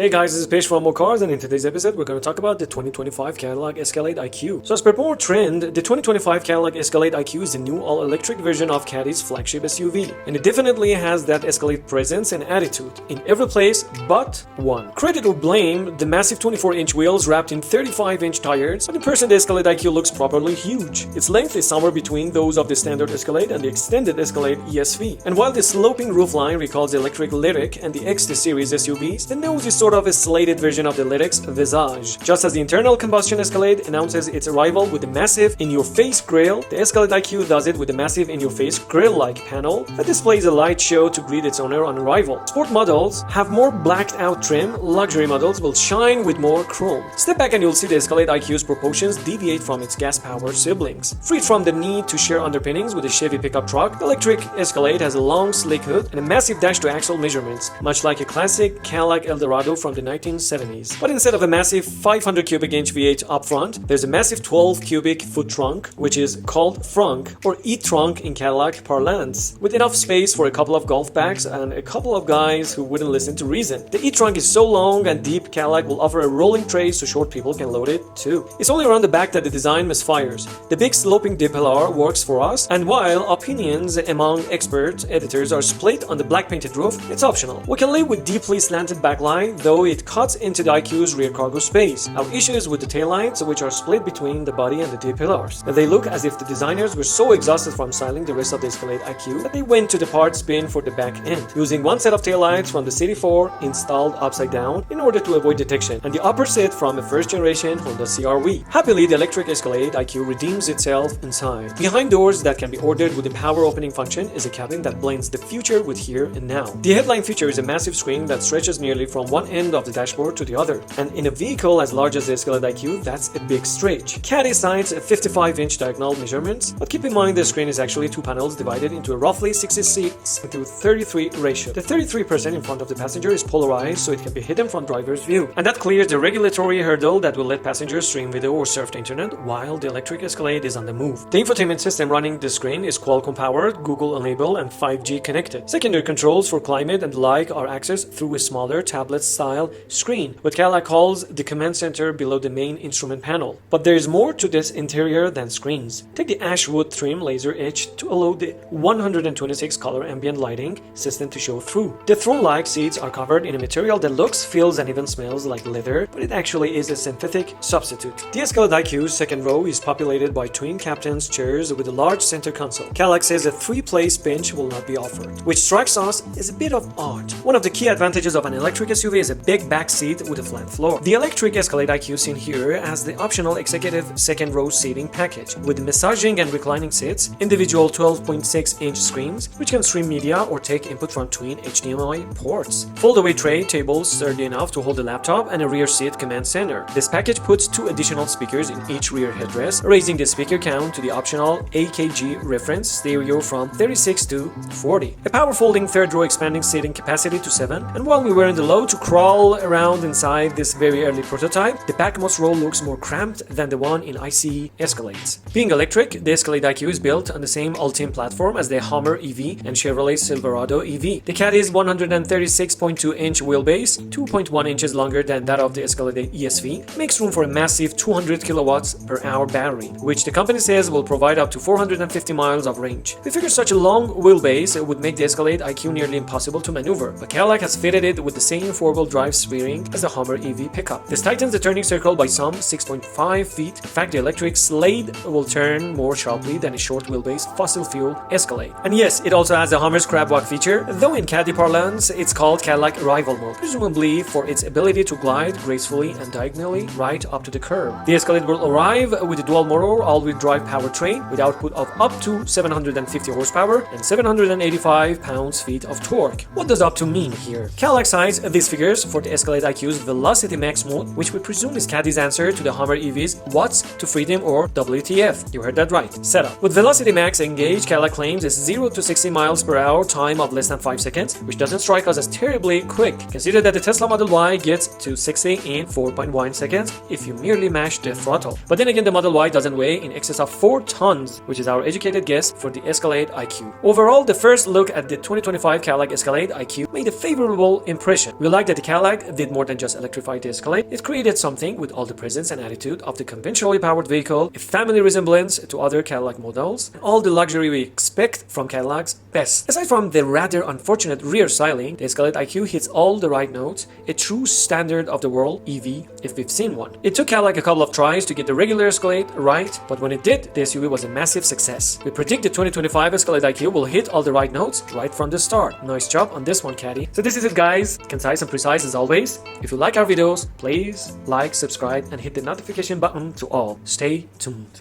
Hey guys, this is Peish from More Cars, and in today's episode we're going to talk about the 2025 Cadillac Escalade IQ. So as per more trend, the 2025 Cadillac Escalade IQ is the new all-electric version of Caddy's flagship SUV, and it definitely has that Escalade presence and attitude in every place but one. Credit or blame the massive 24-inch wheels wrapped in 35-inch tires, but in person the Escalade IQ looks properly huge. Its length is somewhere between those of the standard Escalade and the extended Escalade ESV, and while the sloping roofline recalls the electric Lyriq and the XT series SUVs, the nose is sort of a slated version of the Lyriq's visage. Just as the internal combustion Escalade announces its arrival with a massive in-your-face grille, the Escalade IQ does it with a massive in-your-face grille-like panel that displays a light show to greet its owner on arrival. Sport models have more blacked-out trim, luxury models will shine with more chrome. Step back and you'll see the Escalade IQ's proportions deviate from its gas-powered siblings. Freed from the need to share underpinnings with a Chevy pickup truck, the electric Escalade has a long, sleek hood and a massive dash-to-axle measurements, much like a classic Cadillac Eldorado from the 1970s. But instead of a massive 500 cubic inch V8 up front, there's a massive 12 cubic foot trunk, which is called frunk or e-trunk in Cadillac parlance, with enough space for a couple of golf bags and a couple of guys who wouldn't listen to reason. The e-trunk is so long and deep, Cadillac will offer a rolling tray so short people can load it too. It's only around the back that the design misfires. The big sloping DPLR works for us, and while opinions among expert editors are split on the black painted roof, it's optional. We can live with deeply slanted backlight, though it cuts into the IQ's rear cargo space. Our issue is with the taillights, which are split between the body and the DPLRs. They look as if the designers were so exhausted from styling the rest of the Escalade IQ that they went to the parts bin for the back end, using one set of taillights from the CD4 installed upside down in order to avoid detection, and the upper set from a first-generation Honda CR-V. Happily, the electric Escalade IQ redeems itself inside. Behind doors that can be ordered with a power opening function is a cabin that blends the future with here and now. The headline feature is a massive screen that stretches nearly from one end of the dashboard to the other, and in a vehicle as large as the Escalade IQ, that's a big stretch. Caddy cites a 55-inch diagonal measurements, but keep in mind the screen is actually two panels divided into a roughly 66:33 ratio. The 33% in front of the passenger is polarized so it can be hidden from driver's view, and that clears the regulatory hurdle that will let passengers stream video or surf the internet while the electric Escalade is on the move. The infotainment system running the screen is Qualcomm powered, Google enabled, and 5G connected. Secondary controls for climate and the like are accessed through a smaller tablet-style screen, what Cadillac calls the command center below the main instrument panel. But there is more to this interior than screens. Take the ashwood trim laser etched to allow the 126 color ambient lighting system to show through. The throne-like seats are covered in a material that looks, feels, and even smells like leather, but it actually is a synthetic substitute. The Escalade IQ's second row is populated by twin captain's chairs with a large center console. Cadillac says a three-place bench will not be offered, which strikes us as a bit of odd. One of the key advantages of an electric SUV is a big back seat with a flat floor. The electric Escalade IQ seen here as the optional executive second row seating package, with massaging and reclining seats, individual 12.6-inch screens, which can stream media or take input from twin HDMI ports, fold-away tray tables sturdy enough to hold a laptop, and a rear seat command center. This package puts two additional speakers in each rear headrest, raising the speaker count to the optional AKG reference stereo from 36 to 40. A power folding third row expanding seating capacity to 7, and while we were in the low to crawl around inside this very early prototype, the backmost row looks more cramped than the one in ICE Escalades. Being electric, the Escalade IQ is built on the same Ultium platform as the Hummer EV and Chevrolet Silverado EV. The Caddy's 136.2-inch wheelbase, 2.1 inches longer than that of the Escalade ESV, makes room for a massive 200 kilowatts per hour battery, which the company says will provide up to 450 miles of range. We figure such a long wheelbase would make the Escalade IQ nearly impossible to maneuver, but Cadillac has fitted it with the same four-wheel drive steering as the Hummer EV pickup. This tightens the turning circle by some 6.5 feet. In fact, the electric Slade will turn more sharply than a short wheelbase fossil fuel Escalade. And yes, it also has the Hummer's crab walk feature, though in Caddy parlance it's called Cadillac Rival Mode, presumably for its ability to glide gracefully and diagonally right up to the curb. The Escalade will arrive with a dual-motor all-wheel drive powertrain with output of up to 750 horsepower and 785 pounds-feet of torque. What does up to mean here? Cadillac cites these figures for the Escalade IQ's Velocity Max mode, which we presume is Caddy's answer to the Hummer EV's Watts to Freedom or WTF. You heard that right. Setup. With Velocity Max engaged, Cadillac claims a 0 to 60 miles per hour time of less than 5 seconds, which doesn't strike us as terribly quick. Consider that the Tesla Model Y gets to 60 in 4.1 seconds if you merely mash the throttle. But then again, the Model Y doesn't weigh in excess of 4 tons, which is our educated guess for the Escalade IQ. Overall, the first look at the 2025 Cadillac Escalade IQ made a favorable impression. We like that the Cadillac did more than just electrify the Escalade. It created something with all the presence and attitude of the conventionally powered vehicle, a family resemblance to other Cadillac models, and all the luxury we expect from Cadillac's best. Aside from the rather unfortunate rear styling, the Escalade IQ hits all the right notes, a true standard of the world EV if we've seen one. It took Cadillac a couple of tries to get the regular Escalade right, but when it did, the SUV was a massive success. We predict the 2025 Escalade IQ will hit all the right notes right from the start. Nice job on this one, Caddy. So this is it, guys. Concise and precise as always. If you like our videos, please like, subscribe, and hit the notification button to all. Stay tuned.